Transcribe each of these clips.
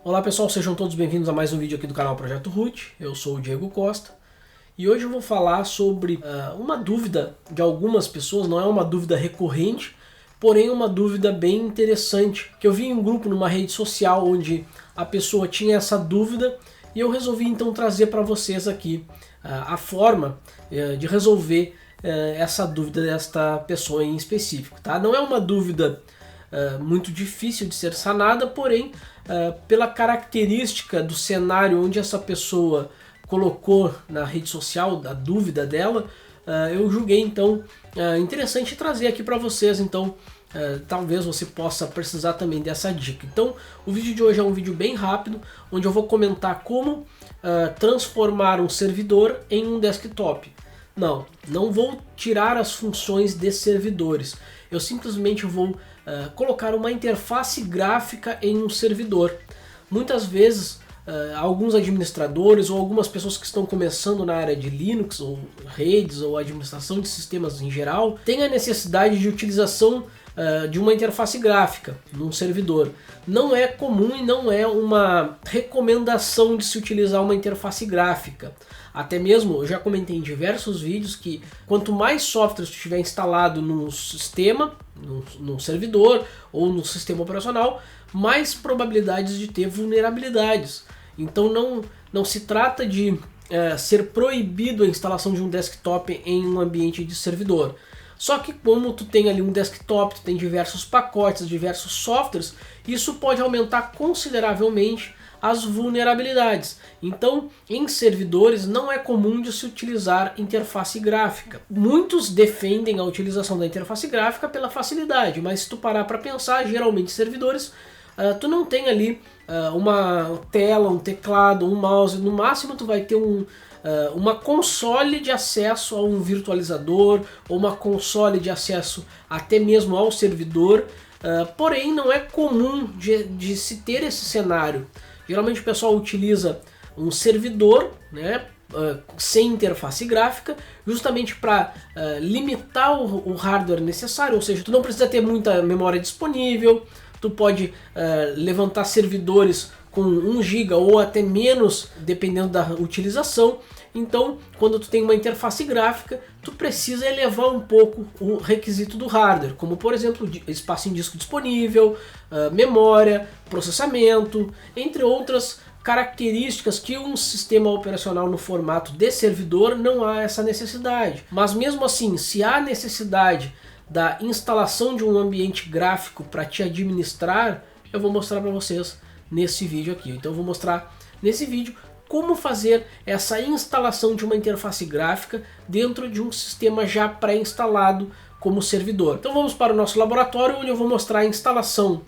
Olá pessoal, sejam todos bem-vindos a mais um vídeo aqui do canal Projeto Root. Eu sou o Diego Costa e hoje eu vou falar sobre uma dúvida de algumas pessoas, não é uma dúvida recorrente, porém uma dúvida bem interessante, que eu vi em um grupo numa rede social onde a pessoa tinha essa dúvida e eu resolvi então trazer para vocês aqui a forma de resolver essa dúvida desta pessoa em específico, tá? Não é uma dúvida muito difícil de ser sanada, porém pela característica do cenário onde essa pessoa colocou na rede social, da dúvida dela, eu julguei então interessante trazer aqui para vocês. Então talvez você possa precisar também dessa dica. Então o vídeo de hoje é um vídeo bem rápido, onde eu vou comentar como transformar um servidor em um desktop. Não vou tirar as funções de servidores, eu simplesmente vou colocar uma interface gráfica em um servidor. Muitas vezes alguns administradores ou algumas pessoas que estão começando na área de Linux ou redes ou administração de sistemas em geral têm a necessidade de utilização de uma interface gráfica num servidor. Não é comum e não é uma recomendação de se utilizar uma interface gráfica. Até mesmo, eu já comentei em diversos vídeos que quanto mais software tiver instalado no sistema, no servidor ou no sistema operacional, mais probabilidades de ter vulnerabilidades. Então não se trata de ser proibido a instalação de um desktop em um ambiente de servidor. Só que como tu tem ali um desktop, tu tem diversos pacotes, diversos softwares, isso pode aumentar consideravelmente as vulnerabilidades. Então, em servidores não é comum de se utilizar interface gráfica. Muitos defendem a utilização da interface gráfica pela facilidade, mas se tu parar para pensar, geralmente servidores, tu não tem ali uma tela, um teclado, um mouse, no máximo tu vai ter uma console de acesso a um virtualizador ou uma console de acesso até mesmo ao servidor, porém não é comum de se ter esse cenário. Geralmente o pessoal utiliza um servidor, né, sem interface gráfica, justamente para limitar o hardware necessário, ou seja, tu não precisa ter muita memória disponível, tu pode levantar servidores com 1 GB ou até menos, dependendo da utilização. Então, quando tu tem uma interface gráfica, tu precisa elevar um pouco o requisito do hardware, como por exemplo, espaço em disco disponível, memória, processamento, entre outras características que um sistema operacional no formato de servidor não há essa necessidade. Mas mesmo assim, se há necessidade da instalação de um ambiente gráfico para te administrar, eu vou mostrar para vocês nesse vídeo aqui. Então eu vou mostrar nesse vídeo como fazer essa instalação de uma interface gráfica dentro de um sistema já pré-instalado como servidor. Então vamos para o nosso laboratório, onde eu vou mostrar a instalação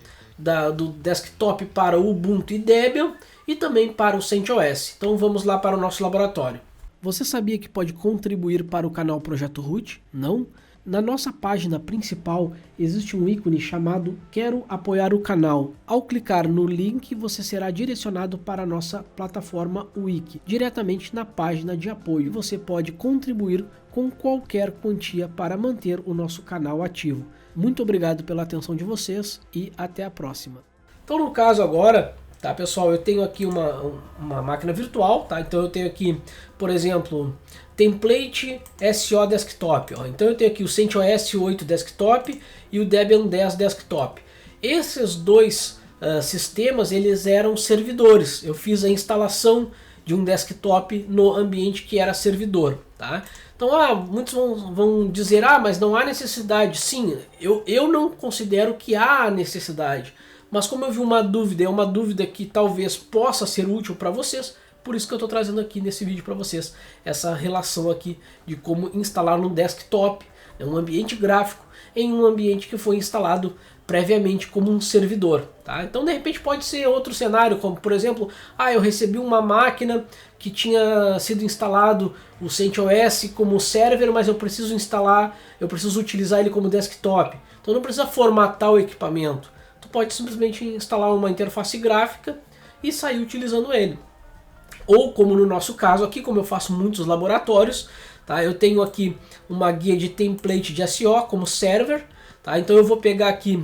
do desktop para o Ubuntu e Debian e também para o CentOS. Então vamos lá para o nosso laboratório. Você sabia que pode contribuir para o canal Projeto Root? Não? Na nossa página principal existe um ícone chamado Quero apoiar o canal. Ao clicar no link, você será direcionado para a nossa plataforma Wiki, diretamente na página de apoio. Você pode contribuir com qualquer quantia para manter o nosso canal ativo. Muito obrigado pela atenção de vocês e até a próxima. Então no caso agora, tá pessoal, eu tenho aqui uma máquina virtual, tá? Então eu tenho aqui, por exemplo, template SO Desktop, ó. Então eu tenho aqui o CentOS 8 Desktop e o Debian 10 Desktop. Esses dois sistemas, eles eram servidores. Eu fiz a instalação de um desktop no ambiente que era servidor, tá? Então muitos vão dizer, mas não há necessidade. Sim, eu não considero que há necessidade. Mas como eu vi uma dúvida, é uma dúvida que talvez possa ser útil para vocês, por isso que eu estou trazendo aqui nesse vídeo para vocês essa relação aqui de como instalar um desktop, um ambiente gráfico, em um ambiente que foi instalado previamente como um servidor. Tá? Então de repente pode ser outro cenário, como por exemplo, eu recebi uma máquina que tinha sido instalado o CentOS como server, mas eu preciso utilizar ele como desktop. Então não precisa formatar o equipamento. Tu pode simplesmente instalar uma interface gráfica e sair utilizando ele. Ou como no nosso caso aqui, como eu faço muitos laboratórios, tá? Eu tenho aqui uma guia de template de SO como server, Tá? Então eu vou pegar aqui,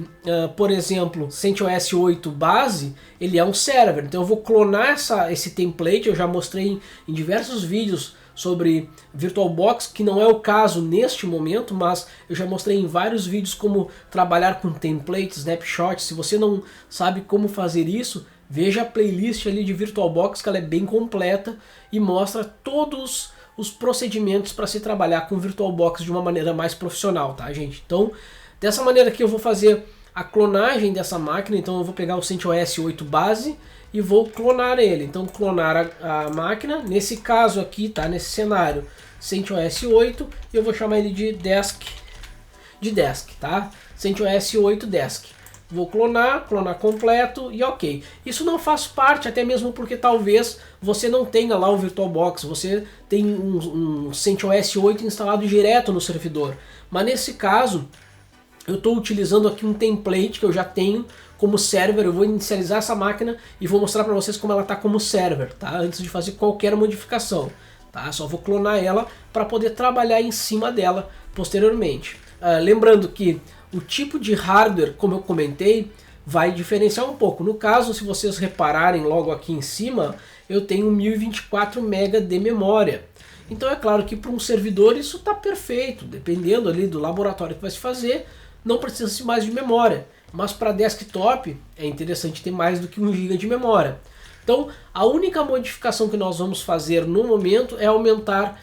por exemplo, CentOS 8 base, ele é um server. Então eu vou clonar esse template, eu já mostrei em diversos vídeos sobre VirtualBox, que não é o caso neste momento, mas eu já mostrei em vários vídeos como trabalhar com templates, snapshots. Se você não sabe como fazer isso, veja a playlist ali de VirtualBox, que ela é bem completa e mostra todos os procedimentos para se trabalhar com VirtualBox de uma maneira mais profissional, tá, gente? Então, dessa maneira aqui eu vou fazer a clonagem dessa máquina. Então eu vou pegar o CentOS 8 base e vou clonar ele. Então clonar a máquina, nesse caso aqui, tá, nesse cenário, CentOS 8, e eu vou chamar ele de desk, tá? CentOS 8 desk. Vou clonar completo e ok. Isso não faz parte, até mesmo porque talvez você não tenha lá o VirtualBox, você tem um CentOS 8 instalado direto no servidor. Mas nesse caso, eu estou utilizando aqui um template que eu já tenho como server. Eu vou inicializar essa máquina e vou mostrar para vocês como ela está como server, tá? Antes de fazer qualquer modificação, tá? Só vou clonar ela para poder trabalhar em cima dela posteriormente. Lembrando que o tipo de hardware, como eu comentei, vai diferenciar um pouco. No caso, se vocês repararem logo aqui em cima, eu tenho 1024 MB de memória. Então é claro que para um servidor isso está perfeito, dependendo ali do laboratório que vai se fazer, não precisa-se mais de memória. Mas para desktop é interessante ter mais do que 1 GB de memória. Então a única modificação que nós vamos fazer no momento é aumentar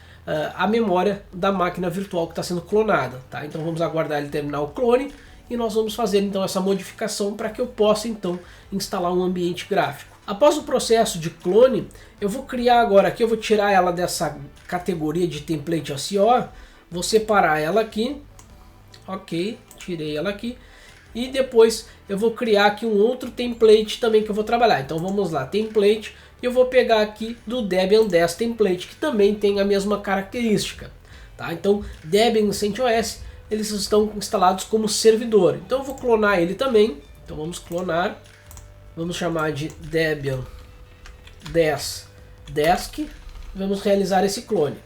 a memória da máquina virtual que está sendo clonada, tá? Então vamos aguardar ele terminar o clone e nós vamos fazer então essa modificação para que eu possa então instalar um ambiente gráfico. Após o processo de clone, eu vou criar agora aqui, eu vou tirar ela dessa categoria de template SEO, vou separar ela aqui, ok, tirei ela aqui, e depois eu vou criar aqui um outro template também que eu vou trabalhar. Então vamos lá, template, e eu vou pegar aqui do Debian 10 template, que também tem a mesma característica, tá? Então Debian e CentOS, eles estão instalados como servidor, então eu vou clonar ele também. Então vamos clonar, vamos chamar de Debian 10 Desk, vamos realizar esse clone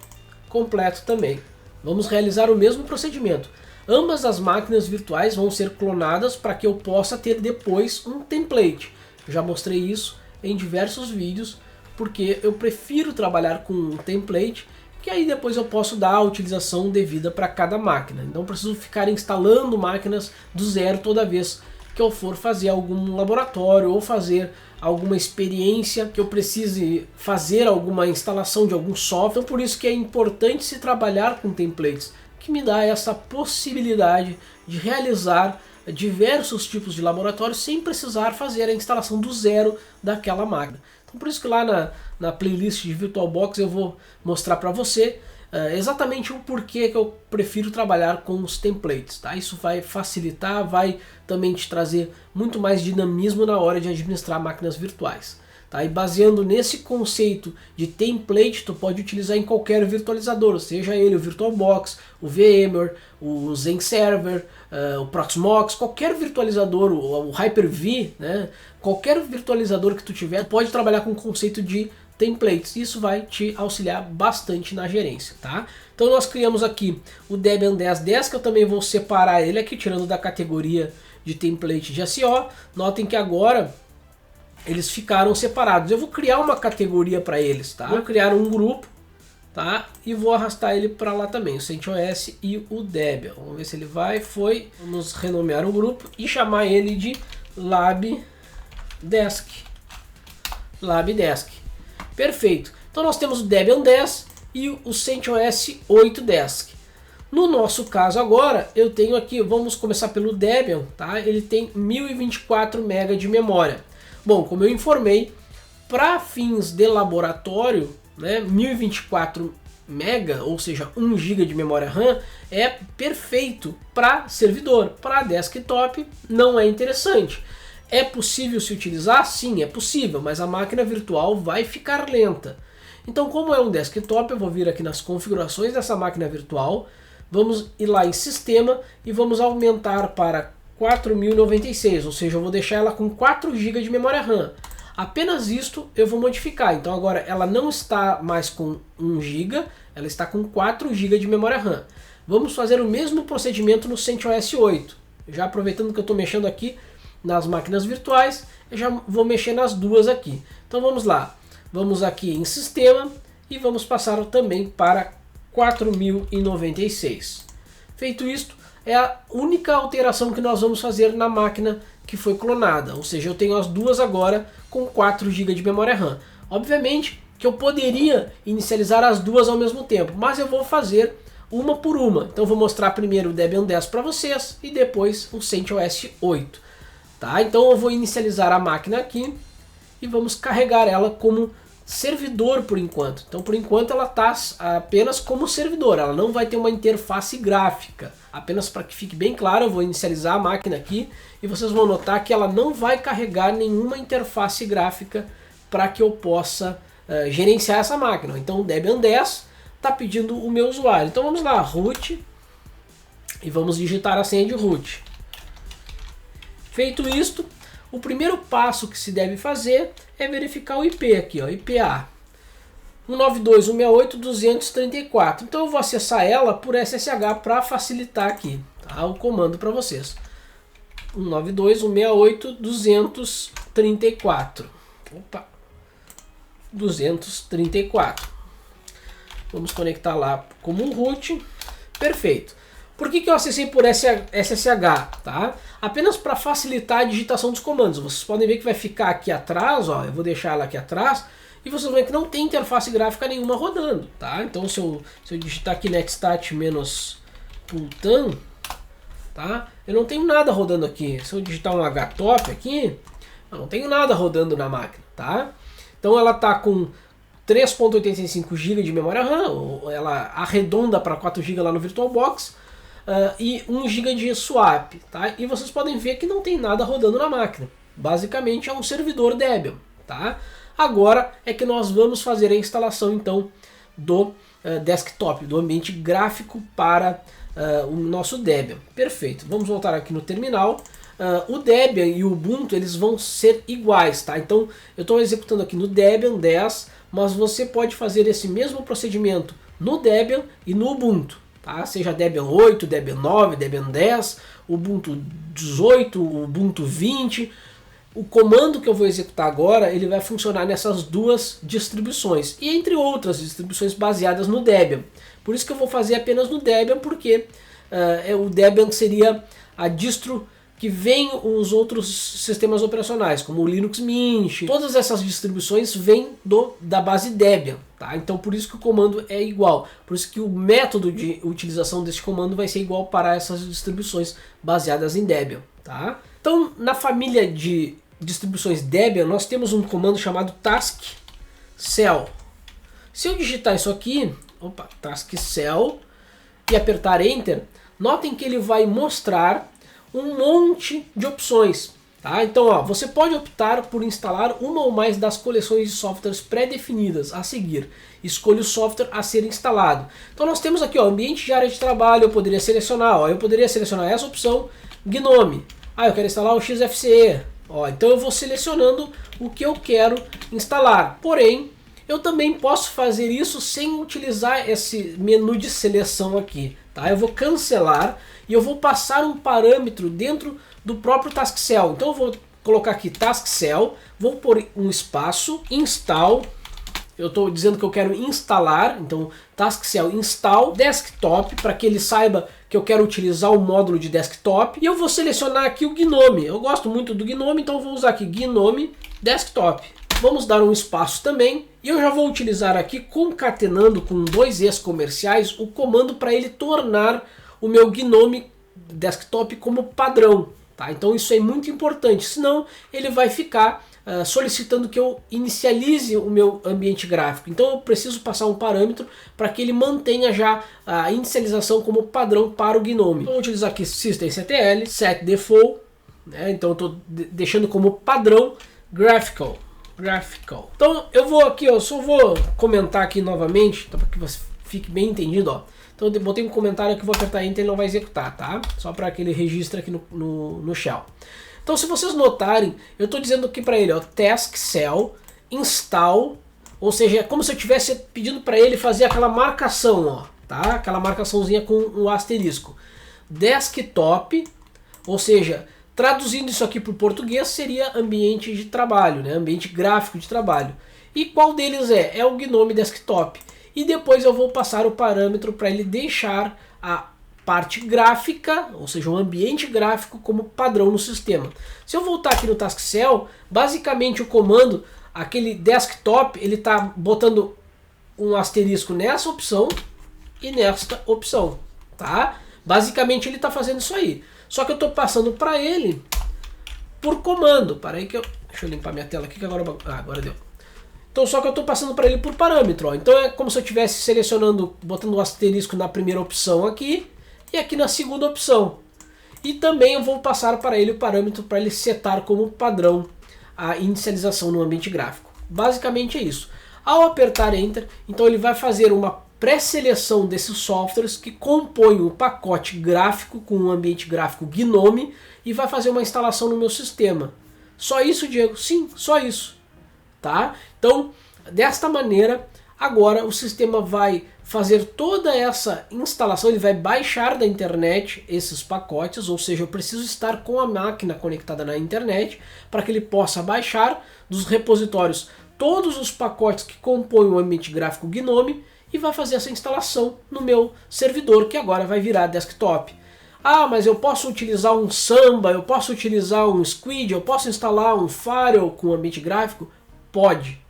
completo também. Vamos realizar o mesmo procedimento. Ambas as máquinas virtuais vão ser clonadas para que eu possa ter depois um template. Já mostrei isso em diversos vídeos, porque eu prefiro trabalhar com um template, que aí depois eu posso dar a utilização devida para cada máquina. Não preciso ficar instalando máquinas do zero toda vez que eu for fazer algum laboratório ou fazer alguma experiência que eu precise fazer alguma instalação de algum software. Então, por isso que é importante se trabalhar com templates, que me dá essa possibilidade de realizar diversos tipos de laboratórios sem precisar fazer a instalação do zero daquela máquina. Então por isso que lá na playlist de VirtualBox eu vou mostrar para você exatamente o porquê que eu prefiro trabalhar com os templates, tá? Isso vai facilitar, vai também te trazer muito mais dinamismo na hora de administrar máquinas virtuais. Tá? E baseando nesse conceito de template, tu pode utilizar em qualquer virtualizador, seja ele o VirtualBox, o VMware, o XenServer, o Proxmox, qualquer virtualizador, o Hyper-V, né? Qualquer virtualizador que tu tiver, pode trabalhar com o conceito de templates. Isso vai te auxiliar bastante na gerência, tá? Então nós criamos aqui o Debian 10 Desk, que eu também vou separar ele aqui, tirando da categoria de template de SEO. Notem que agora eles ficaram separados. Eu vou criar uma categoria para eles, tá? Vou criar um grupo, tá? E vou arrastar ele para lá também, o CentOS e o Debian. Vamos ver se ele vai. Foi. Vamos renomear o grupo e chamar ele de Lab Desk. Lab Desk. Perfeito. Então nós temos o Debian 10 e o CentOS 8 Desk. No nosso caso agora, eu tenho aqui, vamos começar pelo Debian, tá? Ele tem 1024 MB de memória. Bom, como eu informei, para fins de laboratório, né, 1024 MB, ou seja, 1 GB de memória RAM, é perfeito para servidor. Para desktop não é interessante. É possível se utilizar? Sim, é possível, mas a máquina virtual vai ficar lenta. Então, como é um desktop, eu vou vir aqui nas configurações dessa máquina virtual, vamos ir lá em sistema e vamos aumentar para 4096, ou seja, eu vou deixar ela com 4 GB de memória RAM. Apenas isto eu vou modificar. Então agora ela não está mais com 1 GB, ela está com 4 GB de memória RAM. Vamos fazer o mesmo procedimento no CentOS 8. Já aproveitando que eu estou mexendo aqui nas máquinas virtuais, eu já vou mexer nas duas aqui. Então vamos lá, vamos aqui em sistema e vamos passar também para 4096. Feito isto, é a única alteração que nós vamos fazer na máquina que foi clonada, ou seja, eu tenho as duas agora com 4 GB de memória RAM. Obviamente que eu poderia inicializar as duas ao mesmo tempo, mas eu vou fazer uma por uma. Então eu vou mostrar primeiro o Debian 10 para vocês e depois o CentOS 8. Tá? Então eu vou inicializar a máquina aqui e vamos carregar ela como servidor por enquanto. Então por enquanto ela está apenas como servidor, ela não vai ter uma interface gráfica. Apenas para que fique bem claro, eu vou inicializar a máquina aqui e vocês vão notar que ela não vai carregar nenhuma interface gráfica para que eu possa gerenciar essa máquina. Então o Debian 10 está pedindo o meu usuário. Então vamos lá, root, e vamos digitar a senha de root. Feito isto, o primeiro passo que se deve fazer é verificar o IP aqui, ó, IPA 192.168.234. Então eu vou acessar ela por SSH para facilitar aqui, tá, o comando para vocês. 192.168.234. Opa, 234. Vamos conectar lá como um root. Perfeito. Por que eu acessei por SSH? Tá? Apenas para facilitar a digitação dos comandos. Vocês podem ver que vai ficar aqui atrás, ó, eu vou deixar ela aqui atrás, e vocês vão ver que não tem interface gráfica nenhuma rodando. Tá? Então se eu digitar aqui netstat-pultan, tá? Eu não tenho nada rodando aqui. Se eu digitar um htop aqui, eu não tenho nada rodando na máquina. Tá? Então ela está com 3.85 GB de memória RAM, ela arredonda para 4 GB lá no VirtualBox, e 1 GB de swap, tá? E vocês podem ver que não tem nada rodando na máquina. Basicamente é um servidor Debian, tá? Agora é que nós vamos fazer a instalação então do desktop, do ambiente gráfico para o nosso Debian. Perfeito. Vamos voltar aqui no terminal. O Debian e o Ubuntu eles vão ser iguais, tá? Então eu estou executando aqui no Debian 10, mas você pode fazer esse mesmo procedimento no Debian e no Ubuntu, tá? Seja Debian 8, Debian 9, Debian 10, Ubuntu 18, Ubuntu 20. O comando que eu vou executar agora ele vai funcionar nessas duas distribuições e entre outras distribuições baseadas no Debian. Por isso que eu vou fazer apenas no Debian, porque o Debian seria a distro que vem os outros sistemas operacionais, como o Linux Mint. Todas essas distribuições vêm da base Debian, tá? Então por isso que o comando é igual, por isso que o método de utilização desse comando vai ser igual para essas distribuições baseadas em Debian, tá? Então na família de distribuições Debian nós temos um comando chamado taskcell. Se eu digitar isso aqui, taskcell, e apertar Enter, notem que ele vai mostrar um monte de opções, tá? Então ó, você pode optar por instalar uma ou mais das coleções de softwares pré-definidas a seguir. Escolha o software a ser instalado. Então nós temos aqui ó, ambiente de área de trabalho, eu poderia selecionar essa opção, GNOME. Eu quero instalar o XFCE. Então eu vou selecionando o que eu quero instalar. Porém, eu também posso fazer isso sem utilizar esse menu de seleção aqui, tá? Eu vou cancelar e eu vou passar um parâmetro dentro do próprio taskcell. Então eu vou colocar aqui taskcell, vou pôr um espaço, install, eu estou dizendo que eu quero instalar, então taskcell install desktop, para que ele saiba que eu quero utilizar o módulo de desktop, e eu vou selecionar aqui o GNOME. Eu gosto muito do GNOME, então eu vou usar aqui GNOME desktop. Vamos dar um espaço também, e eu já vou utilizar aqui, concatenando com 2 Es comerciais, o comando para ele tornar o meu GNOME desktop como padrão, tá? Então isso é muito importante, senão ele vai ficar solicitando que eu inicialize o meu ambiente gráfico. Então eu preciso passar um parâmetro para que ele mantenha já a inicialização como padrão para o GNOME. Então, vou utilizar aqui systemctl, set default, né? Então eu estou deixando como padrão graphical. Então eu vou aqui, ó, só vou comentar aqui novamente, para que você fique bem entendido, ó. Então eu botei um comentário que vou apertar Enter e não vai executar, tá? Só para que ele registre aqui no shell. Então se vocês notarem, eu estou dizendo aqui para ele, ó, taskcell install, ou seja, é como se eu estivesse pedindo para ele fazer aquela marcação, ó, tá? Aquela marcaçãozinha com um asterisco. Desktop, Ou seja, traduzindo isso aqui para o português seria ambiente de trabalho, né? Ambiente gráfico de trabalho. E qual deles é? É o Gnome Desktop. E depois eu vou passar o parâmetro para ele deixar a parte gráfica, ou seja, o ambiente gráfico como padrão no sistema. Se eu voltar aqui no Task Cell, basicamente o comando, aquele desktop, ele está botando um asterisco nessa opção e nesta opção, tá? Basicamente ele está fazendo isso aí. Só que eu estou passando para ele por comando. Para aí que deixa eu limpar minha tela aqui que agora deu. Então só que eu estou passando para ele por parâmetro. Ó. Então é como se eu estivesse selecionando, botando o asterisco na primeira opção aqui e aqui na segunda opção. E também eu vou passar para ele o parâmetro para ele setar como padrão a inicialização no ambiente gráfico. Basicamente é isso. Ao apertar Enter, então ele vai fazer uma pré-seleção desses softwares que compõem o pacote gráfico com o ambiente gráfico Gnome e vai fazer uma instalação no meu sistema. Só isso, Diego? Sim, só isso. Tá? Então, desta maneira, agora o sistema vai fazer toda essa instalação, ele vai baixar da internet esses pacotes, ou seja, eu preciso estar com a máquina conectada na internet para que ele possa baixar dos repositórios todos os pacotes que compõem o ambiente gráfico Gnome e vai fazer essa instalação no meu servidor, que agora vai virar desktop. Ah, mas eu posso utilizar um Samba, eu posso utilizar um Squid, eu posso instalar um Firewall com ambiente gráfico? Pode.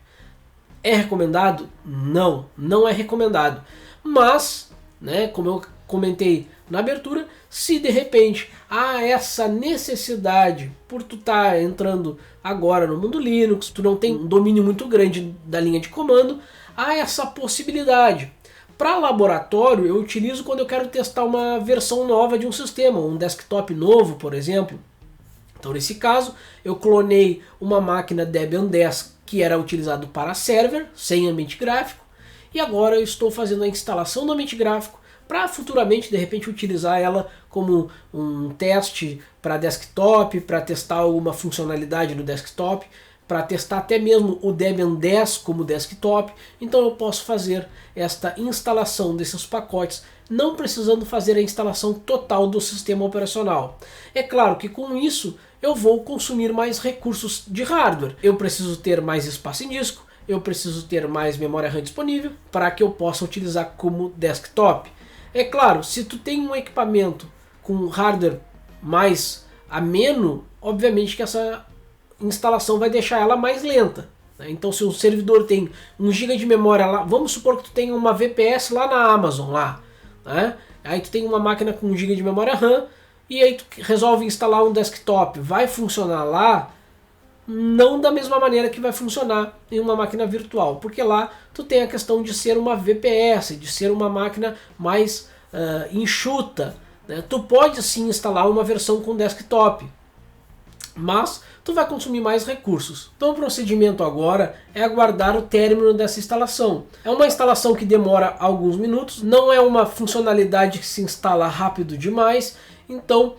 É recomendado? Não, não é recomendado. Mas, né, como eu comentei na abertura, se de repente há essa necessidade por tu estar entrando agora no mundo Linux, tu não tem um domínio muito grande da linha de comando, há essa possibilidade. Para laboratório eu utilizo quando eu quero testar uma versão nova de um sistema, um desktop novo, por exemplo. Então nesse caso eu clonei uma máquina Debian 10 que era utilizado para server, sem ambiente gráfico, e agora eu estou fazendo a instalação do ambiente gráfico para futuramente de repente utilizar ela como um teste para desktop, para testar alguma funcionalidade no desktop, para testar até mesmo o Debian 10 como desktop. Então eu posso fazer esta instalação desses pacotes não precisando fazer a instalação total do sistema operacional. É claro que com isso eu vou consumir mais recursos de hardware. Eu preciso ter mais espaço em disco, eu preciso ter mais memória RAM disponível para que eu possa utilizar como desktop. É claro, se tu tem um equipamento com hardware mais ameno, obviamente que essa instalação vai deixar ela mais lenta. Então se o servidor tem 1 GB de memória lá, vamos supor que tu tenha uma VPS lá na Amazon, lá, né? Aí tu tem uma máquina com 1 GB de memória RAM, e aí tu resolve instalar um desktop, vai funcionar lá? Não da mesma maneira que vai funcionar em uma máquina virtual, porque lá tu tem a questão de ser uma VPS, de ser uma máquina mais enxuta, né? Tu pode sim instalar uma versão com desktop, mas tu vai consumir mais recursos. Então o procedimento agora é aguardar o término dessa instalação. É uma instalação que demora alguns minutos, não é uma funcionalidade que se instala rápido demais, então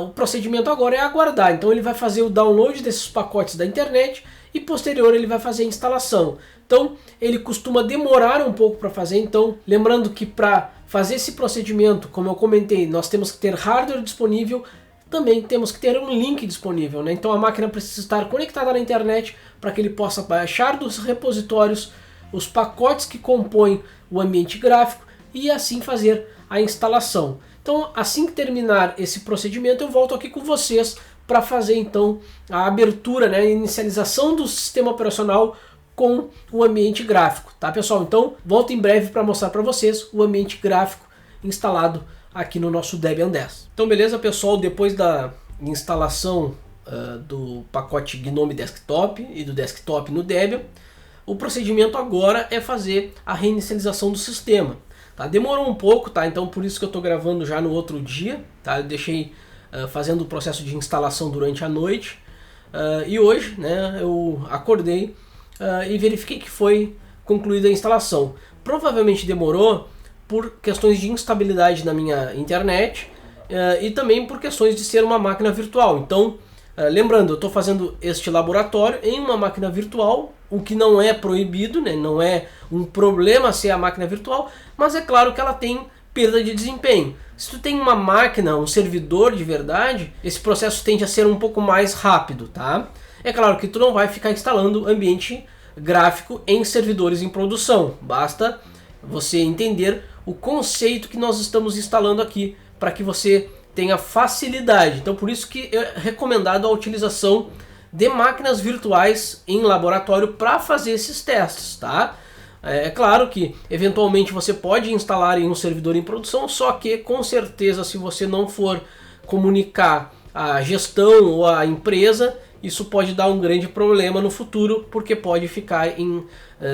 o procedimento agora é aguardar. Então ele vai fazer o download desses pacotes da internet e posterior ele vai fazer a instalação. Então ele costuma demorar um pouco para fazer, então lembrando que para fazer esse procedimento, como eu comentei, nós temos que ter hardware disponível, também temos que ter um link disponível, né? Então a máquina precisa estar conectada na internet para que ele possa baixar dos repositórios os pacotes que compõem o ambiente gráfico e assim fazer a instalação. Então assim que terminar esse procedimento eu volto aqui com vocês para fazer então a abertura, né, a inicialização do sistema operacional com o ambiente gráfico, tá pessoal? Então volto em breve para mostrar para vocês o ambiente gráfico instalado aqui no nosso Debian 10. Então beleza pessoal, depois da instalação do pacote Gnome Desktop e do desktop no Debian, o procedimento agora é fazer a reinicialização do sistema. Tá? Demorou um pouco, tá? Então por isso que eu estou gravando já no outro dia, tá? Eu deixei fazendo o processo de instalação durante a noite e hoje, né, eu acordei e verifiquei que foi concluída a instalação. Provavelmente demorou por questões de instabilidade na minha internet e também por questões de ser uma máquina virtual. Então, lembrando, eu estou fazendo este laboratório em uma máquina virtual, o que não é proibido, né? Não é um problema ser a máquina virtual, mas é claro que ela tem perda de desempenho. Se tu tem uma máquina, um servidor de verdade, esse processo tende a ser um pouco mais rápido, tá? É claro que tu não vai ficar instalando ambiente gráfico em servidores em produção. Basta você entender o conceito que nós estamos instalando aqui para que você tenha facilidade. Então por isso que é recomendado a utilização de máquinas virtuais em laboratório para fazer esses testes, tá? É claro que eventualmente você pode instalar em um servidor em produção, só que com certeza se você não for comunicar a gestão ou a empresa, isso pode dar um grande problema no futuro, porque pode ficar em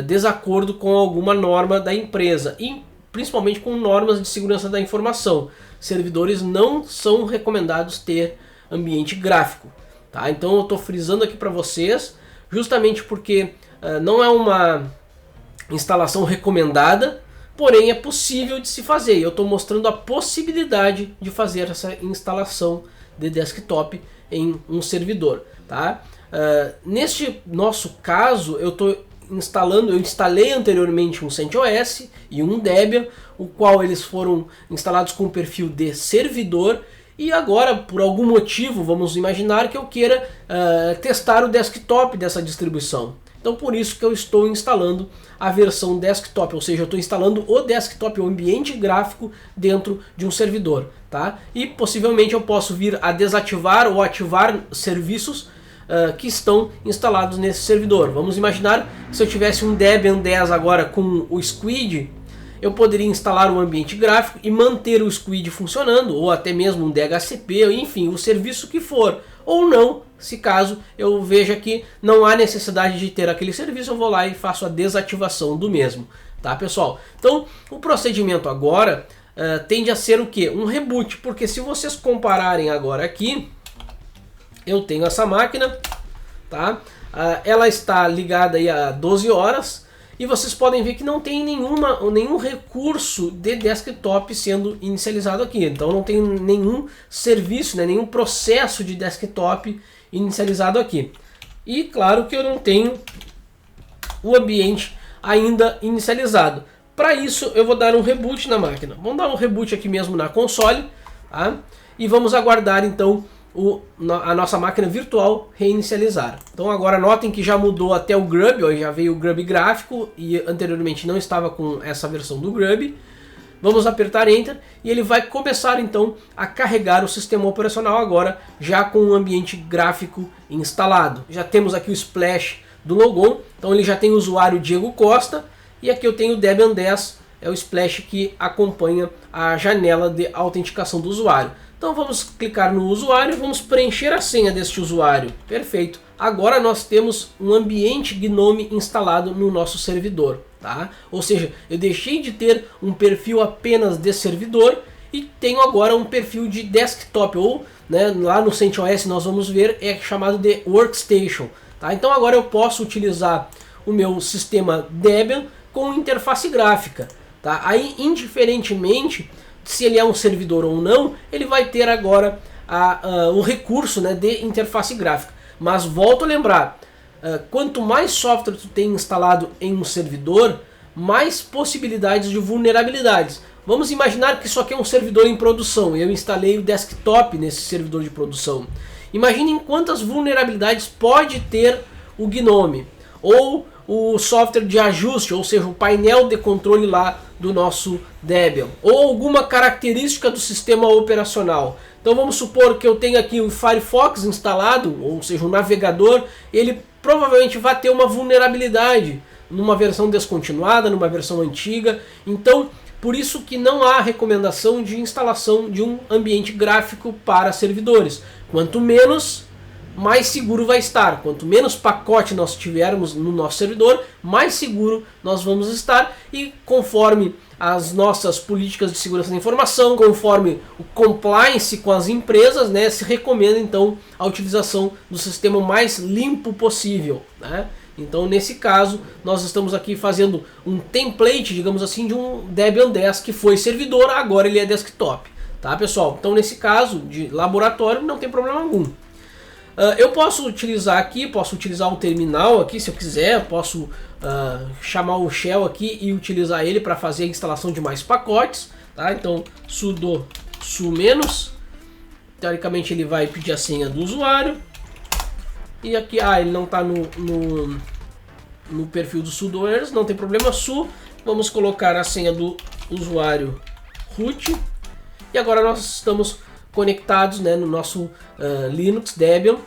desacordo com alguma norma da empresa e principalmente com normas de segurança da informação. Servidores não são recomendados ter ambiente gráfico, tá? Então eu estou frisando aqui para vocês, justamente porque não é uma instalação recomendada, porém é possível de se fazer. Eu estou mostrando a possibilidade de fazer essa instalação de desktop em um servidor, tá? Neste nosso caso, eu instalei anteriormente um CentOS e um Debian, o qual eles foram instalados com o perfil de servidor, e agora, por algum motivo, vamos imaginar que eu queira testar o desktop dessa distribuição. Então por isso que eu estou instalando a versão desktop, ou seja, eu estou instalando o desktop, o ambiente gráfico dentro de um servidor, tá? E possivelmente eu posso vir a desativar ou ativar serviços que estão instalados nesse servidor. Vamos imaginar que se eu tivesse um Debian 10 agora com o Squid, eu poderia instalar um ambiente gráfico e manter o Squid funcionando, ou até mesmo um DHCP, enfim, o serviço que for, ou não, se caso eu veja que não há necessidade de ter aquele serviço, eu vou lá e faço a desativação do mesmo, tá pessoal? Então o procedimento agora tende a ser o que? Um reboot, porque se vocês compararem agora aqui, eu tenho essa máquina, tá? Ela está ligada aí há 12 horas, e vocês podem ver que não tem nenhum recurso de desktop sendo inicializado aqui. Então não tem nenhum serviço, né, nenhum processo de desktop inicializado aqui. E claro que eu não tenho o ambiente ainda inicializado. Para isso eu vou dar um reboot na máquina. Vamos dar um reboot aqui mesmo na console, tá? E vamos aguardar então a nossa máquina virtual reinicializar. Então agora notem que já mudou até o Grub, ó, já veio o Grub gráfico e anteriormente não estava com essa versão do Grub. Vamos apertar Enter e ele vai começar então a carregar o sistema operacional agora já com o ambiente gráfico instalado. Já temos aqui o splash do logon, então ele já tem o usuário Diego Costa e aqui eu tenho o Debian 10, é o splash que acompanha a janela de autenticação do usuário. Então vamos clicar no usuário e vamos preencher a senha deste usuário. Perfeito. Agora nós temos um ambiente GNOME instalado no nosso servidor, tá? Ou seja, eu deixei de ter um perfil apenas de servidor e tenho agora um perfil de desktop, ou né, lá no CentOS nós vamos ver, é chamado de Workstation, tá? Então agora eu posso utilizar o meu sistema Debian com interface gráfica, tá? Aí indiferentemente se ele é um servidor ou não, ele vai ter agora o recurso, né, de interface gráfica. Mas volto a lembrar, quanto mais software tu tem instalado em um servidor, mais possibilidades de vulnerabilidades. Vamos imaginar que isso aqui é um servidor em produção, eu instalei o desktop nesse servidor de produção. Imaginem quantas vulnerabilidades pode ter o GNOME, ou o software de ajuste, ou seja, o painel de controle lá do nosso Debian, ou alguma característica do sistema operacional. Então vamos supor que eu tenho aqui o Firefox instalado, ou seja, o navegador, ele provavelmente vai ter uma vulnerabilidade numa versão descontinuada, numa versão antiga. Então por isso que não há recomendação de instalação de um ambiente gráfico para servidores. Quanto menos, mais seguro vai estar. Quanto menos pacote nós tivermos no nosso servidor, mais seguro nós vamos estar. E conforme as nossas políticas de segurança da informação, conforme o compliance com as empresas, né, se recomenda então a utilização do sistema mais limpo possível, né? Então nesse caso nós estamos aqui fazendo um template, digamos assim, de um Debian 10 que foi servidor, agora ele é desktop, tá pessoal? Então nesse caso de laboratório não tem problema algum. Eu posso utilizar aqui, posso utilizar o terminal aqui se eu quiser, posso chamar o shell aqui e utilizar ele para fazer a instalação de mais pacotes, tá? Então sudo su menos. Teoricamente ele vai pedir a senha do usuário. E aqui, ele não está no perfil do sudo erros, não tem problema, su. Vamos colocar a senha do usuário root. E agora nós estamos conectados, né, no nosso Linux Debian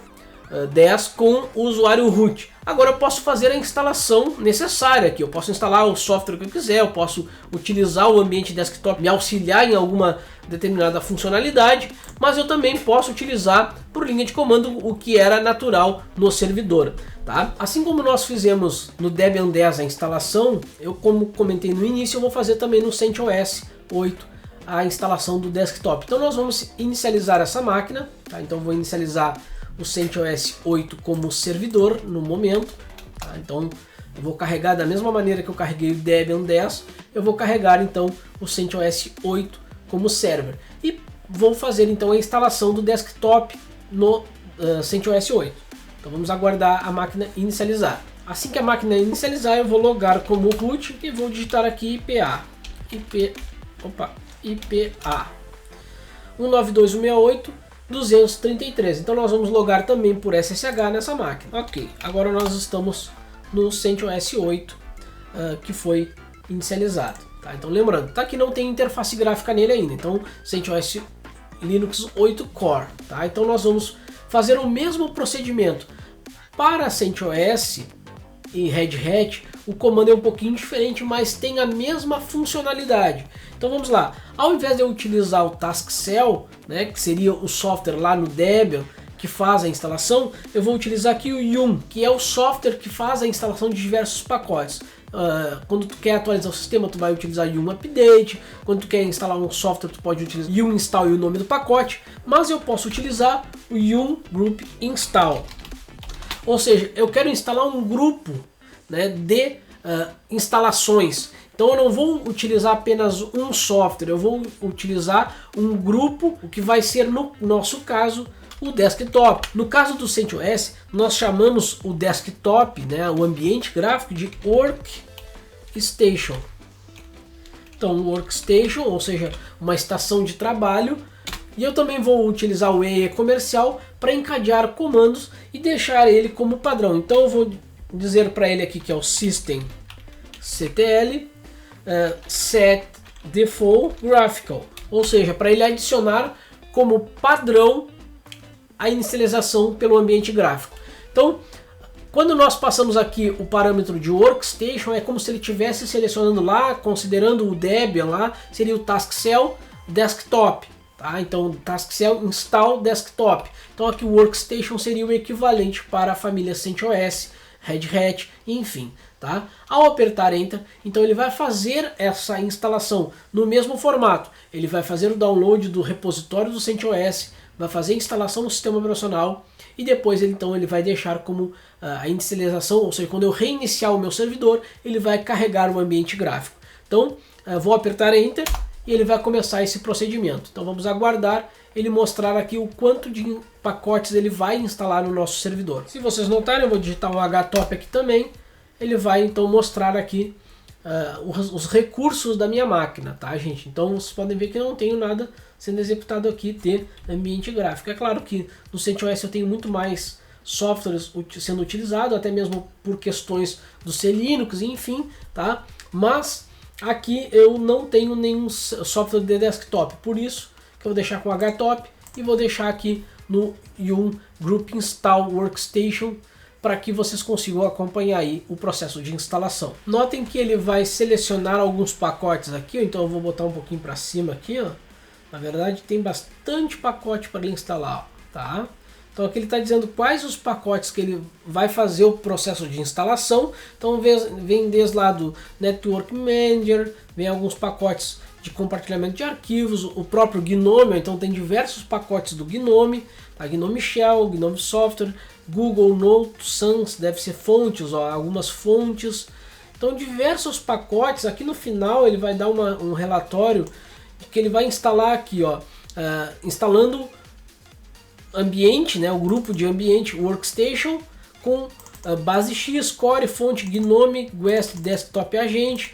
10 com o usuário root. Agora eu posso fazer a instalação necessária aqui. Eu posso instalar o software que eu quiser, eu posso utilizar o ambiente desktop, me auxiliar em alguma determinada funcionalidade, mas eu também posso utilizar por linha de comando o que era natural no servidor. Tá? Assim como nós fizemos no Debian 10 a instalação, eu, como comentei no início, eu vou fazer também no CentOS 8 a instalação do desktop. Então nós vamos inicializar essa máquina, tá? Então vou inicializar o CentOS 8 como servidor no momento, tá? Então eu vou carregar da mesma maneira que eu carreguei o Debian 10, eu vou carregar então o CentOS 8 como server e vou fazer então a instalação do desktop no CentOS 8. Então vamos aguardar a máquina inicializar. Assim que a máquina inicializar, eu vou logar como root e vou digitar aqui IPA 192.168.233. Então nós vamos logar também por SSH nessa máquina. Ok, agora nós estamos no CentOS 8 que foi inicializado. Tá? Então lembrando, tá, que não tem interface gráfica nele ainda. Então CentOS Linux 8 Core. Tá? Então nós vamos fazer o mesmo procedimento para CentOS e Red Hat. O comando é um pouquinho diferente, mas tem a mesma funcionalidade. Então vamos lá. Ao invés de eu utilizar o Taskcell, né, que seria o software lá no Debian que faz a instalação, eu vou utilizar aqui o Yum, que é o software que faz a instalação de diversos pacotes. Quando tu quer atualizar o sistema, tu vai utilizar Yum Update. Quando tu quer instalar um software, tu pode utilizar Yum Install e o nome do pacote. Mas eu posso utilizar o Yum Group Install. Ou seja, eu quero instalar um grupo, né, de instalações. Então eu não vou utilizar apenas um software, eu vou utilizar um grupo, o que vai ser no nosso caso o desktop. No caso do CentOS, nós chamamos o desktop, né, o ambiente gráfico, de Workstation. Então Workstation, ou seja, uma estação de trabalho. E eu também vou utilizar o EE comercial para encadear comandos e deixar ele como padrão. Então eu vou dizer para ele aqui que é o systemctl set default graphical, ou seja, para ele adicionar como padrão a inicialização pelo ambiente gráfico. Então, quando nós passamos aqui o parâmetro de Workstation, é como se ele estivesse selecionando lá, considerando o Debian lá, seria o Taskcell Desktop. Tá? Então, Taskcell Install Desktop. Então aqui o Workstation seria o equivalente para a família CentOS, Red Hat, enfim. Tá? Ao apertar Enter, então ele vai fazer essa instalação no mesmo formato. Ele vai fazer o download do repositório do CentOS, vai fazer a instalação no sistema operacional e depois ele vai deixar como a inicialização, ou seja, quando eu reiniciar o meu servidor, ele vai carregar o ambiente gráfico. Então, vou apertar Enter e ele vai começar esse procedimento. Então vamos aguardar ele mostrar aqui o quanto de pacotes ele vai instalar no nosso servidor. Se vocês notarem, eu vou digitar um htop aqui também. Ele vai então mostrar aqui os recursos da minha máquina, tá, gente? Então vocês podem ver que não tenho nada sendo executado aqui de ambiente gráfico. É claro que no CentOS eu tenho muito mais softwares sendo utilizado, até mesmo por questões do C-Linux, enfim, tá? Mas aqui eu não tenho nenhum software de desktop, por isso que eu vou deixar com htop e vou deixar aqui no Yum Group Install Workstation para que vocês consigam acompanhar aí o processo de instalação. Notem que ele vai selecionar alguns pacotes aqui, então eu vou botar um pouquinho para cima aqui, ó. Na verdade tem bastante pacote para ele instalar, tá? Então aqui ele está dizendo quais os pacotes que ele vai fazer o processo de instalação. Então vem desde lá do Network Manager, vem alguns pacotes de compartilhamento de arquivos, o próprio Gnome, então tem diversos pacotes do Gnome, tá? Gnome Shell, Gnome Software, Google Note, Sans, deve ser fontes, ó, algumas fontes. Então diversos pacotes, aqui no final ele vai dar um relatório que ele vai instalar aqui, ó, instalando ambiente, né, o grupo de ambiente Workstation com base X, Core, fonte Gnome, Guest, Desktop Agent,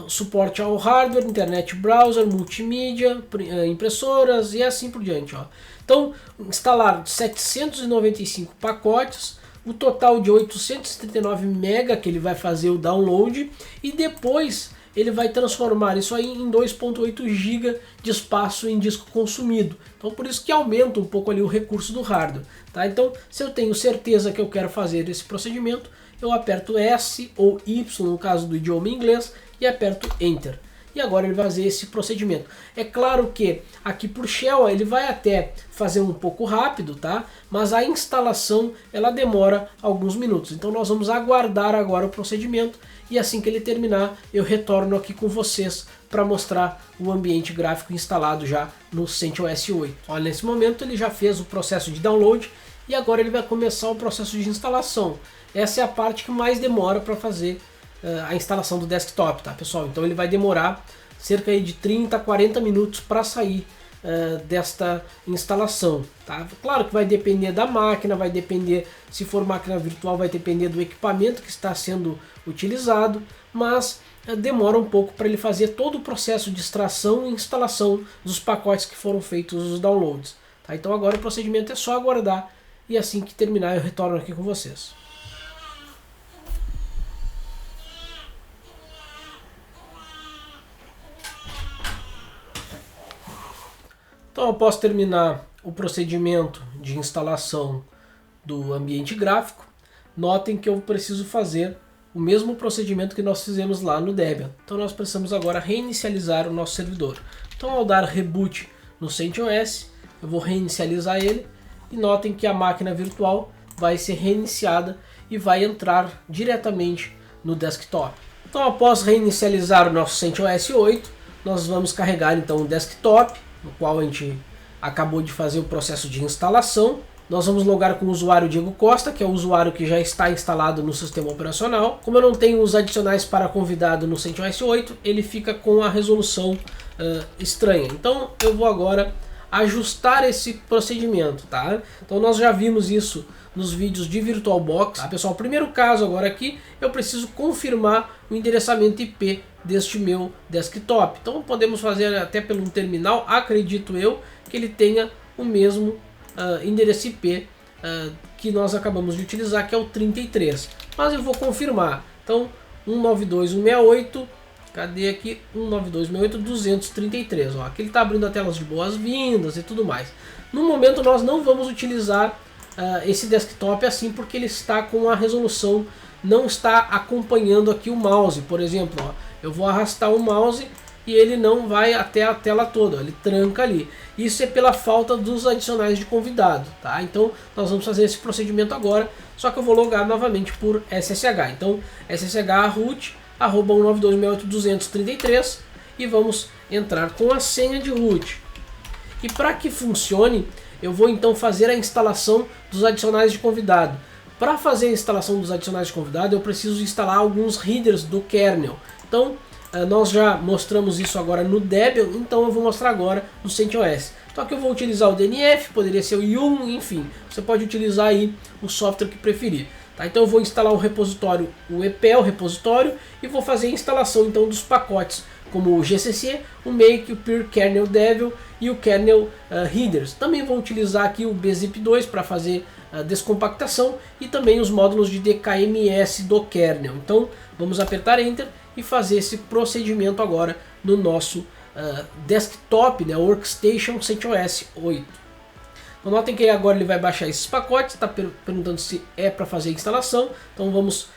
suporte ao hardware, internet browser, multimídia, impressoras e assim por diante. Ó. Então, instalar 795 pacotes, o total de 839 MB que ele vai fazer o download e depois ele vai transformar isso aí em 2.8 GB de espaço em disco consumido. Então por isso que aumenta um pouco ali o recurso do hardware. Tá? Então se eu tenho certeza que eu quero fazer esse procedimento, eu aperto S ou Y no caso do idioma inglês e aperto Enter. E agora ele vai fazer esse procedimento. É claro que aqui por Shell ele vai até fazer um pouco rápido, tá? Mas a instalação ela demora alguns minutos. Então nós vamos aguardar agora o procedimento e assim que ele terminar eu retorno aqui com vocês para mostrar o ambiente gráfico instalado já no CentOS 8. Olha, nesse momento ele já fez o processo de download e agora ele vai começar o processo de instalação. Essa é a parte que mais demora para fazer a instalação do desktop, tá pessoal? Então ele vai demorar cerca de 30 a 40 minutos para sair desta instalação, tá? Claro que vai depender da máquina, vai depender, se for máquina virtual, vai depender do equipamento que está sendo utilizado, mas demora um pouco para ele fazer todo o processo de extração e instalação dos pacotes que foram feitos os downloads, tá? Então agora o procedimento é só aguardar e assim que terminar eu retorno aqui com vocês. Então, após terminar o procedimento de instalação do ambiente gráfico, notem que eu preciso fazer o mesmo procedimento que nós fizemos lá no Debian. Então nós precisamos agora reinicializar o nosso servidor. Então ao dar reboot no CentOS, eu vou reinicializar ele e notem que a máquina virtual vai ser reiniciada e vai entrar diretamente no desktop. Então após reinicializar o nosso CentOS 8, nós vamos carregar então o desktop, no qual a gente acabou de fazer o processo de instalação. Nós vamos logar com o usuário Diego Costa, que é o usuário que já está instalado no sistema operacional. Como eu não tenho os adicionais para convidado no CentOS 8, ele fica com a resolução estranha. Então eu vou agora ajustar esse procedimento, tá? Então nós já vimos isso nos vídeos de VirtualBox, tá, pessoal? Primeiro caso agora aqui, eu preciso confirmar o endereçamento IP deste meu desktop. Então podemos fazer até pelo terminal, acredito eu, que ele tenha o mesmo endereço IP que nós acabamos de utilizar, que é o 33. Mas eu vou confirmar. Então 192.168, cadê aqui? 192.168.233. Ó, aqui ele está abrindo a tela de boas-vindas e tudo mais. No momento nós não vamos utilizar esse desktop assim, porque ele está com a resolução, não está acompanhando aqui o mouse. Por exemplo, ó, eu vou arrastar o mouse e ele não vai até a tela toda, ele tranca ali. Isso é pela falta dos adicionais de convidado, tá? Então nós vamos fazer esse procedimento agora, só que eu vou logar novamente por SSH. Então SSH root @192.168.233 e vamos entrar com a senha de root. E para que funcione, eu vou então fazer a instalação dos adicionais de convidado. Para fazer a instalação dos adicionais de convidado, eu preciso instalar alguns headers do kernel. Então nós já mostramos isso agora no Debian, então eu vou mostrar agora no CentOS. Então aqui eu vou utilizar o DNF, poderia ser o Yum, enfim, você pode utilizar aí o software que preferir. Tá? Então eu vou instalar o repositório, o EPEL repositório, e vou fazer a instalação então dos pacotes, como o GCC, o Make, o Pure Kernel Devil e o Kernel Headers. Também vou utilizar aqui o bzip2 para fazer a descompactação e também os módulos de DKMS do kernel. Então vamos apertar Enter e fazer esse procedimento agora no nosso desktop, né, Workstation CentOS 8. Então, notem que agora ele vai baixar esses pacotes, está perguntando se é para fazer a instalação. Então vamos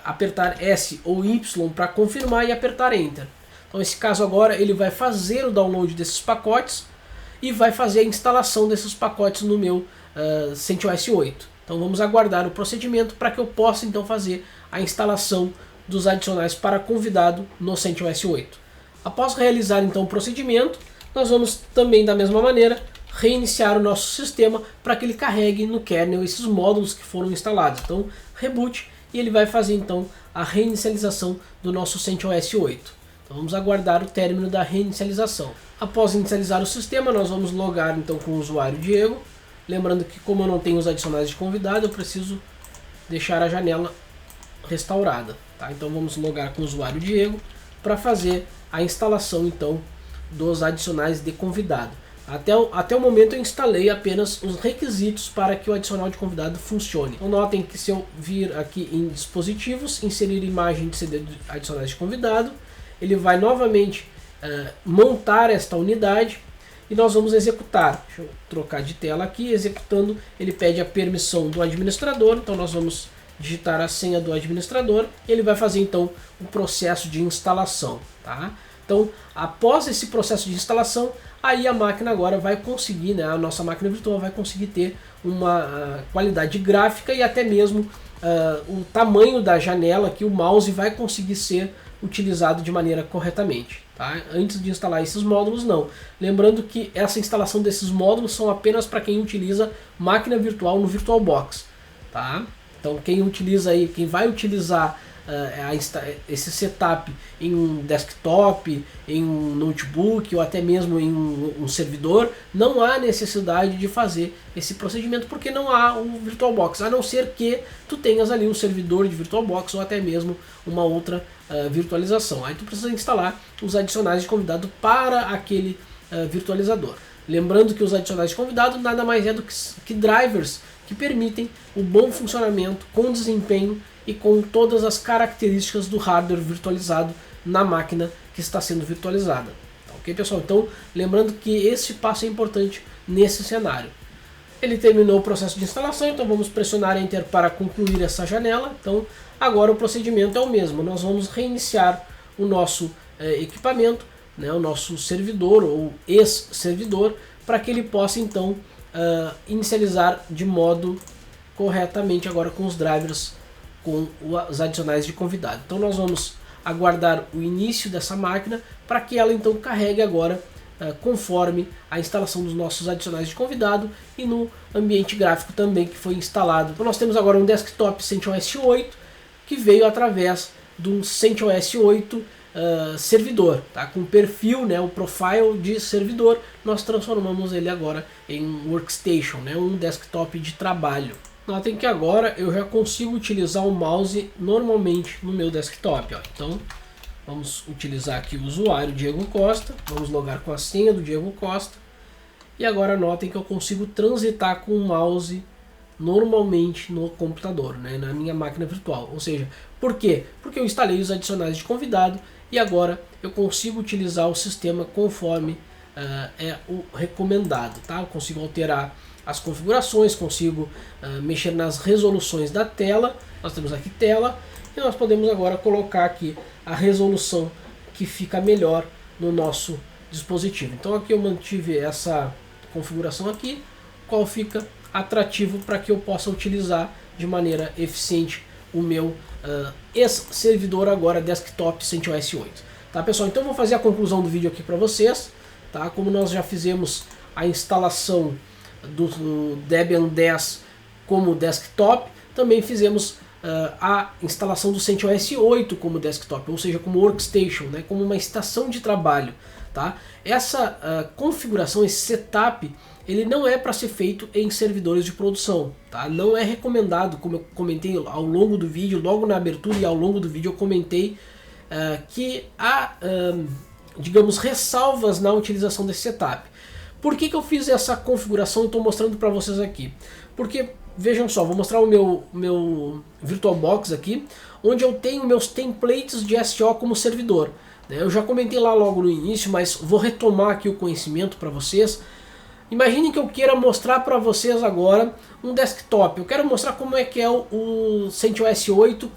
apertar S ou Y para confirmar e apertar Enter. Então nesse caso agora ele vai fazer o download desses pacotes e vai fazer a instalação desses pacotes no meu CentOS 8. Então vamos aguardar o procedimento para que eu possa então fazer a instalação dos adicionais para convidado no CentOS 8. Após realizar então o procedimento, nós vamos também da mesma maneira reiniciar o nosso sistema para que ele carregue no kernel esses módulos que foram instalados. Então reboot e ele vai fazer então a reinicialização do nosso CentOS 8. Então vamos aguardar o término da reinicialização. Após inicializar o sistema, nós vamos logar então com o usuário Diego. Lembrando que como eu não tenho os adicionais de convidado, eu preciso deixar a janela restaurada. Tá? Então vamos logar com o usuário Diego, para fazer a instalação então dos adicionais de convidado. Até o momento eu instalei apenas os requisitos para que o adicional de convidado funcione. Então notem que se eu vir aqui em dispositivos, inserir imagem de CD de adicionais de convidado, ele vai novamente montar esta unidade e nós vamos executar. Deixa eu trocar de tela aqui. Executando, ele pede a permissão do administrador, então nós vamos digitar a senha do administrador, ele vai fazer então o processo de instalação, tá? Então, após esse processo de instalação, aí a máquina agora vai conseguir, né, a nossa máquina virtual vai conseguir ter uma qualidade gráfica e até mesmo o tamanho da janela que o mouse vai conseguir ser utilizado de maneira corretamente. Tá? Antes de instalar esses módulos, não. Lembrando que essa instalação desses módulos são apenas para quem utiliza máquina virtual no VirtualBox. Tá? Então quem vai utilizar esse setup em um desktop, em um notebook ou até mesmo em um servidor, não há necessidade de fazer esse procedimento porque não há um VirtualBox, a não ser que tu tenhas ali um servidor de VirtualBox ou até mesmo uma outra virtualização. Aí tu precisa instalar os adicionais de convidado para aquele virtualizador. Lembrando que os adicionais de convidado nada mais é do que drivers que permitem o bom funcionamento com desempenho e com todas as características do hardware virtualizado na máquina que está sendo virtualizada. Ok, pessoal? Então, lembrando que esse passo é importante nesse cenário. Ele terminou o processo de instalação, então vamos pressionar Enter para concluir essa janela. Então, agora o procedimento é o mesmo. Nós vamos reiniciar o nosso equipamento, né, o nosso servidor ou ex-servidor, para que ele possa então inicializar de modo corretamente agora com os drivers, com os adicionais de convidado. Então nós vamos aguardar o início dessa máquina para que ela então carregue agora conforme a instalação dos nossos adicionais de convidado e no ambiente gráfico também que foi instalado. Então nós temos agora um desktop CentOS 8 que veio através de um CentOS 8 servidor, tá? Com perfil, né, o profile de servidor, nós transformamos ele agora em um workstation, né, um desktop de trabalho. Notem que agora eu já consigo utilizar o mouse normalmente no meu desktop. Ó. Então vamos utilizar aqui o usuário Diego Costa, vamos logar com a senha do Diego Costa e agora notem que eu consigo transitar com o mouse normalmente no computador, né, na minha máquina virtual. Ou seja, por quê? Porque eu instalei os adicionais de convidado e agora eu consigo utilizar o sistema conforme é o recomendado. Tá? Eu consigo alterar as configurações, consigo mexer nas resoluções da tela. Nós temos aqui tela e nós podemos agora colocar aqui a resolução que fica melhor no nosso dispositivo. Então aqui eu mantive essa configuração aqui, qual fica atrativo para que eu possa utilizar de maneira eficiente o meu ex-servidor agora desktop CentOS 8. Tá, pessoal? Então eu vou fazer a conclusão do vídeo aqui para vocês. Tá? Como nós já fizemos a instalação do Debian 10 como desktop, também fizemos a instalação do CentOS 8 como desktop, ou seja, como workstation, né? Como uma estação de trabalho. Tá? Essa configuração, esse setup, ele não é para ser feito em servidores de produção, tá? Não é recomendado, como eu comentei ao longo do vídeo, logo na abertura e ao longo do vídeo eu comentei que há, digamos, ressalvas na utilização desse setup. Por que eu fiz essa configuração e estou mostrando para vocês aqui? Porque, vejam só, vou mostrar o meu VirtualBox aqui, onde eu tenho meus templates de SO como servidor. Eu já comentei lá logo no início, mas vou retomar aqui o conhecimento para vocês. Imaginem que eu queira mostrar para vocês agora um desktop. Eu quero mostrar como é que é o CentOS 8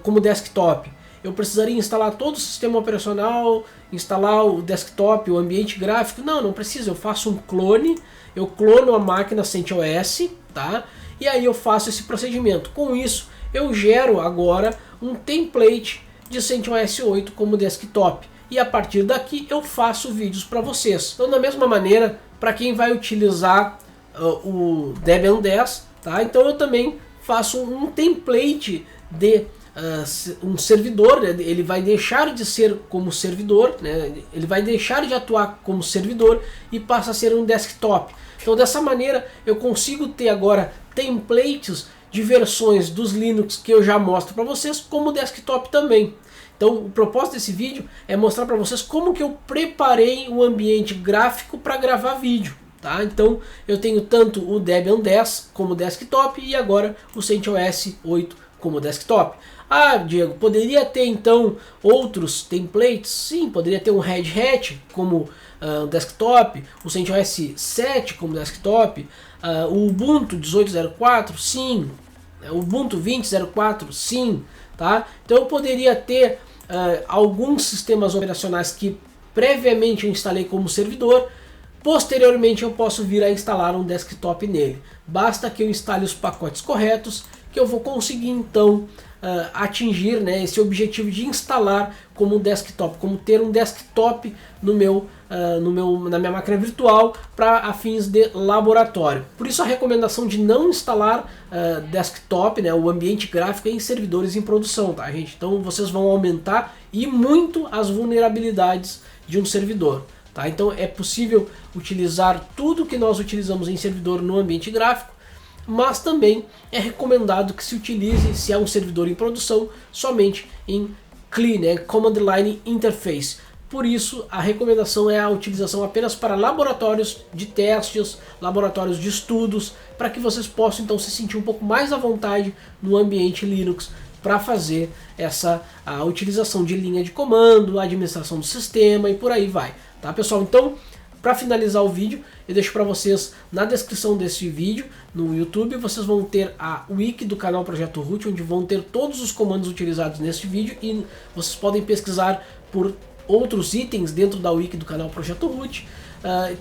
como desktop. Eu precisaria instalar todo o sistema operacional, instalar o desktop, o ambiente gráfico. Não precisa. Eu faço um clone, eu clono a máquina CentOS, tá? E aí eu faço esse procedimento. Com isso, eu gero agora um template de CentOS 8 como desktop. E a partir daqui eu faço vídeos para vocês. Então, da mesma maneira, para quem vai utilizar o Debian 10, tá? Então eu também faço um template de um servidor, né? Ele vai deixar de ser como servidor, né? Ele vai deixar de atuar como servidor e passa a ser um desktop. Então dessa maneira eu consigo ter agora templates de versões dos Linux que eu já mostro para vocês como desktop também. Então o propósito desse vídeo é mostrar para vocês como que eu preparei o ambiente gráfico para gravar vídeo. Tá? Então eu tenho tanto o Debian 10 como desktop e agora o CentOS 8 como desktop. Ah, Diego, poderia ter então outros templates? Sim, poderia ter um Red Hat como desktop, o CentOS 7 como desktop, o Ubuntu 18.04, sim, o Ubuntu 20.04, sim, tá? Então eu poderia ter alguns sistemas operacionais que previamente eu instalei como servidor. Posteriormente eu posso vir a instalar um desktop nele. Basta que eu instale os pacotes corretos que eu vou conseguir então atingir, né, esse objetivo de instalar como desktop, como ter um desktop na minha máquina virtual para fins de laboratório. Por isso a recomendação de não instalar desktop, né, o ambiente gráfico em servidores em produção, tá, gente? Então vocês vão aumentar e muito as vulnerabilidades de um servidor. Tá? Então é possível utilizar tudo que nós utilizamos em servidor no ambiente gráfico, mas também é recomendado que se utilize, se é um servidor em produção, somente em CLI, né? Command Line Interface. Por isso a recomendação é a utilização apenas para laboratórios de testes, laboratórios de estudos, para que vocês possam então se sentir um pouco mais à vontade no ambiente Linux para fazer a utilização de linha de comando, a administração do sistema e por aí vai. Tá, pessoal? Então, para finalizar o vídeo, eu deixo para vocês na descrição desse vídeo no YouTube, vocês vão ter a wiki do canal Projeto Root, onde vão ter todos os comandos utilizados neste vídeo e vocês podem pesquisar por outros itens dentro da wiki do canal Projeto Root.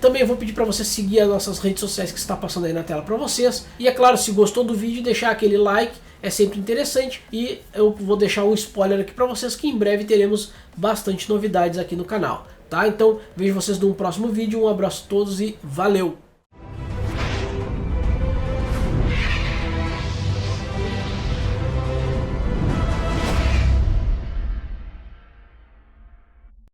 Também eu vou pedir para você seguir as nossas redes sociais que está passando aí na tela para vocês. E é claro, se gostou do vídeo, deixar aquele like é sempre interessante. E eu vou deixar um spoiler aqui para vocês que em breve teremos bastante novidades aqui no canal. Tá? Então vejo vocês num próximo vídeo, um abraço a todos e valeu!